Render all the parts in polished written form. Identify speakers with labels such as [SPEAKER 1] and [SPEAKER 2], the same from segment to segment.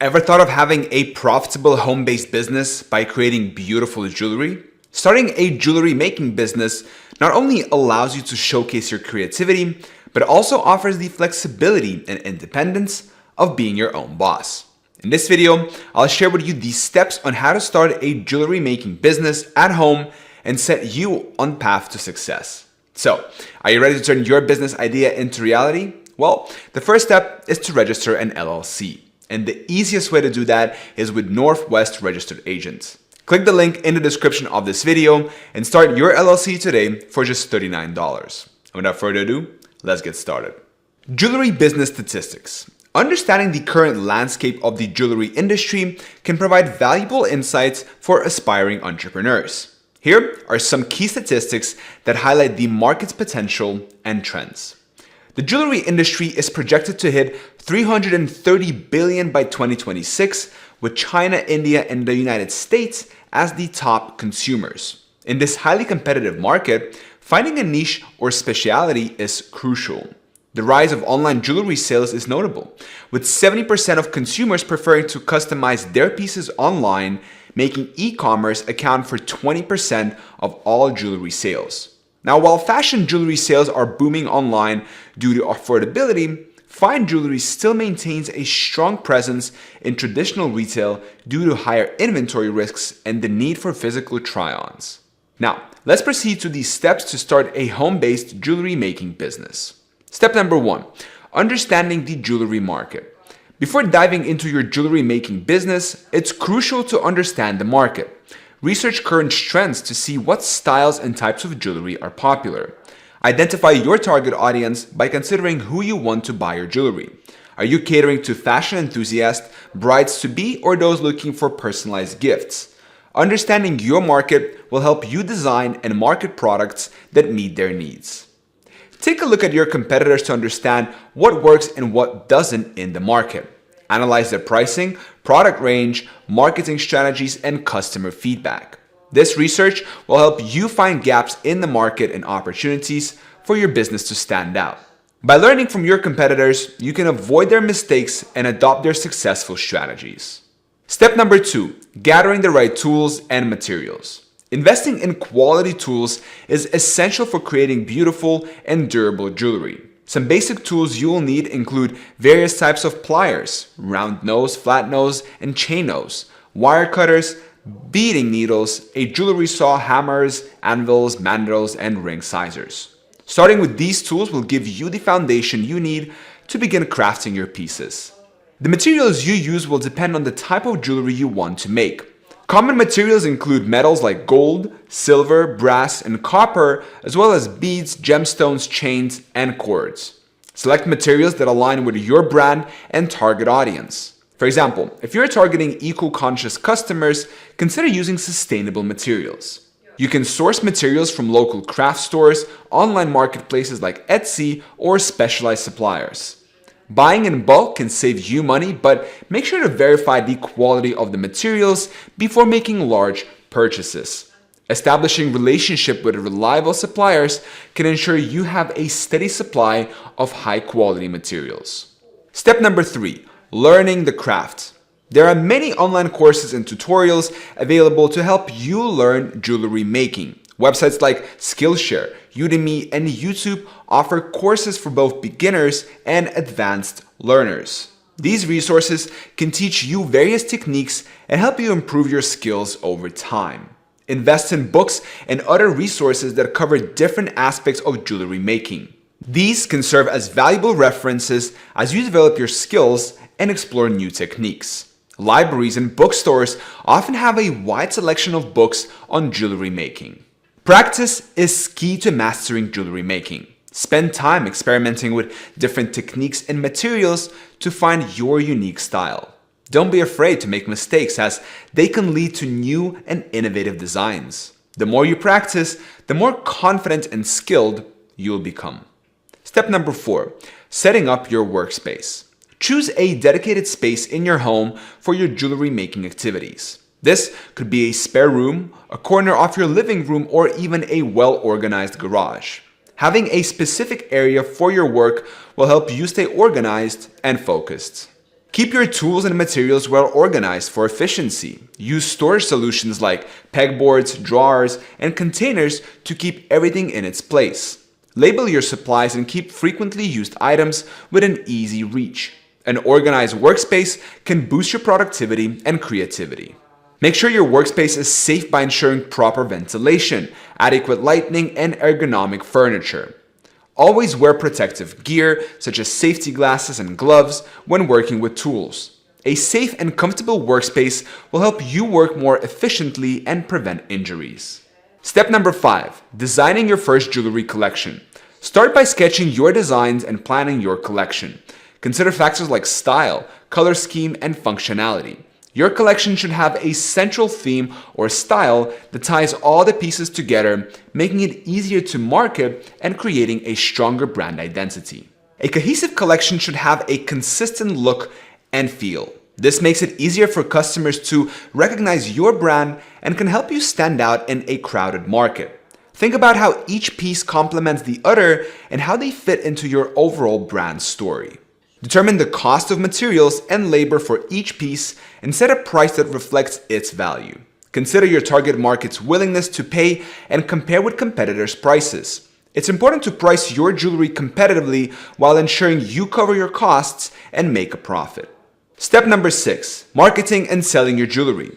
[SPEAKER 1] Ever thought of having a profitable home-based business by creating beautiful jewelry? Starting a jewelry making business not only allows you to showcase your creativity, but also offers the flexibility and independence of being your own boss. In this video, I'll share with you the steps on how to start a jewelry making business at home and set you on path to success. So, are you ready to turn your business idea into reality? Well, the first step is to register an LLC. And the easiest way to do that is with Northwest Registered Agents. Click the link in the description of this video and start your LLC today for just $39. Without further ado, let's get started. Jewelry business statistics. Understanding the current landscape of the jewelry industry can provide valuable insights for aspiring entrepreneurs. Here are some key statistics that highlight the market's potential and trends. The jewelry industry is projected to hit $330 billion by 2026, with China, India, and the United States as the top consumers. In this highly competitive market, finding a niche or specialty is crucial. The rise of online jewelry sales is notable, with 70% of consumers preferring to customize their pieces online, making e-commerce account for 20% of all jewelry sales. Now, while fashion jewelry sales are booming online due to affordability, fine jewelry still maintains a strong presence in traditional retail due to higher inventory risks and the need for physical try-ons. Now, let's proceed to the steps to start a home-based jewelry making business. Step number 1, understanding the jewelry market. Before diving into your jewelry making business, it's crucial to understand the market. Research current trends to see what styles and types of jewelry are popular. Identify your target audience by considering who you want to buy your jewelry. Are you catering to fashion enthusiasts, brides-to-be, or those looking for personalized gifts? Understanding your market will help you design and market products that meet their needs. Take a look at your competitors to understand what works and what doesn't in the market. Analyze their pricing, product range, marketing strategies, and customer feedback. This research will help you find gaps in the market and opportunities for your business to stand out. By learning from your competitors, you can avoid their mistakes and adopt their successful strategies. Step number 2, gathering the right tools and materials. Investing in quality tools is essential for creating beautiful and durable jewelry. Some basic tools you will need include various types of pliers, round nose, flat nose, and chain nose, wire cutters, beading needles, a jewelry saw, hammers, anvils, mandrels, and ring sizers. Starting with these tools will give you the foundation you need to begin crafting your pieces. The materials you use will depend on the type of jewelry you want to make. Common materials include metals like gold, silver, brass, and copper, as well as beads, gemstones, chains, and cords. Select materials that align with your brand and target audience. For example, if you're targeting eco-conscious customers, consider using sustainable materials. You can source materials from local craft stores, online marketplaces like Etsy, or specialized suppliers. Buying in bulk can save you money, but make sure to verify the quality of the materials before making large purchases. Establishing relationship with reliable suppliers can ensure you have a steady supply of high-quality materials. Step number 3, learning the craft. There are many online courses and tutorials available to help you learn jewelry making. Websites like Skillshare, Udemy, and YouTube offer courses for both beginners and advanced learners. These resources can teach you various techniques and help you improve your skills over time. Invest in books and other resources that cover different aspects of jewelry making. These can serve as valuable references as you develop your skills and explore new techniques. Libraries and bookstores often have a wide selection of books on jewelry making. Practice is key to mastering jewelry making. Spend time experimenting with different techniques and materials to find your unique style. Don't be afraid to make mistakes, as they can lead to new and innovative designs. The more you practice, the more confident and skilled you'll become. Step number 4, setting up your workspace. Choose a dedicated space in your home for your jewelry making activities. This could be a spare room, a corner of your living room, or even a well-organized garage. Having a specific area for your work will help you stay organized and focused. Keep your tools and materials well organized for efficiency. Use storage solutions like pegboards, drawers, and containers to keep everything in its place. Label your supplies and keep frequently used items within easy reach. An organized workspace can boost your productivity and creativity. Make sure your workspace is safe by ensuring proper ventilation, adequate lighting, and ergonomic furniture. Always wear protective gear, such as safety glasses and gloves, when working with tools. A safe and comfortable workspace will help you work more efficiently and prevent injuries. Step number 5. Designing your first jewelry collection. Start by sketching your designs and planning your collection. Consider factors like style, color scheme, and functionality. Your collection should have a central theme or style that ties all the pieces together, making it easier to market and creating a stronger brand identity. A cohesive collection should have a consistent look and feel. This makes it easier for customers to recognize your brand and can help you stand out in a crowded market. Think about how each piece complements the other and how they fit into your overall brand story. Determine the cost of materials and labor for each piece and set a price that reflects its value. Consider your target market's willingness to pay and compare with competitors' prices. It's important to price your jewelry competitively while ensuring you cover your costs and make a profit. Step number 6. Marketing and selling your jewelry.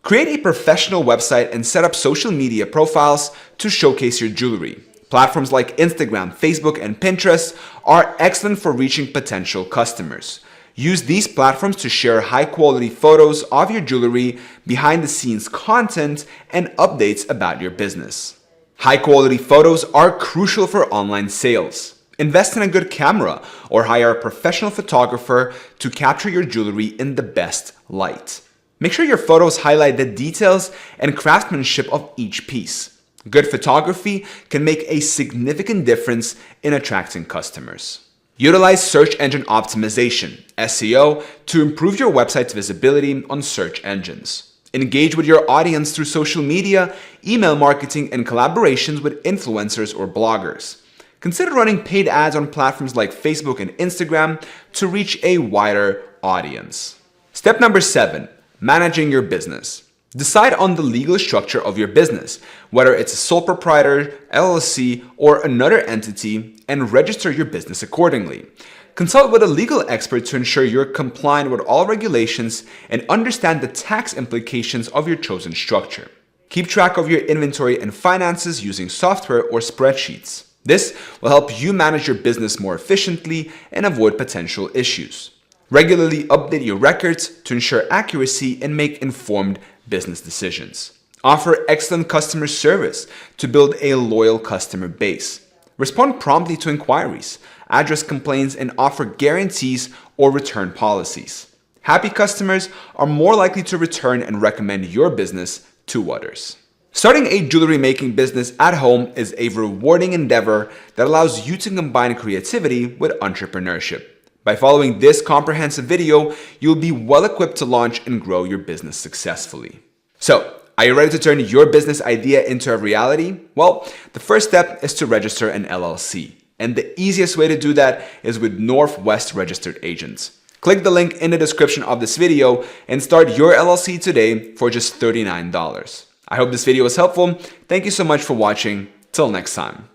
[SPEAKER 1] Create a professional website and set up social media profiles to showcase your jewelry. Platforms like Instagram, Facebook, and Pinterest are excellent for reaching potential customers. Use these platforms to share high-quality photos of your jewelry, behind-the-scenes content, and updates about your business. High-quality photos are crucial for online sales. Invest in a good camera or hire a professional photographer to capture your jewelry in the best light. Make sure your photos highlight the details and craftsmanship of each piece. Good photography can make a significant difference in attracting customers. Utilize search engine optimization, SEO, to improve your website's visibility on search engines. Engage with your audience through social media, email marketing, and collaborations with influencers or bloggers. Consider running paid ads on platforms like Facebook and Instagram to reach a wider audience. Step number 7. Managing your business. Decide on the legal structure of your business, whether it's a sole proprietor, LLC, or another entity, and register your business accordingly. Consult with a legal expert to ensure you're compliant with all regulations and understand the tax implications of your chosen structure. Keep track of your inventory and finances using software or spreadsheets. This will help you manage your business more efficiently and avoid potential issues. Regularly update your records to ensure accuracy and make informed business decisions. Offer excellent customer service to build a loyal customer base. Respond promptly to inquiries, address complaints, and offer guarantees or return policies. Happy customers are more likely to return and recommend your business to others. Starting a jewelry making business at home is a rewarding endeavor that allows you to combine creativity with entrepreneurship. By following this comprehensive video, you'll be well equipped to launch and grow your business successfully. So, are you ready to turn your business idea into a reality? Well, the first step is to register an LLC. And the easiest way to do that is with Northwest Registered Agents. Click the link in the description of this video and start your LLC today for just $39. I hope this video was helpful. Thank you so much for watching. Till next time.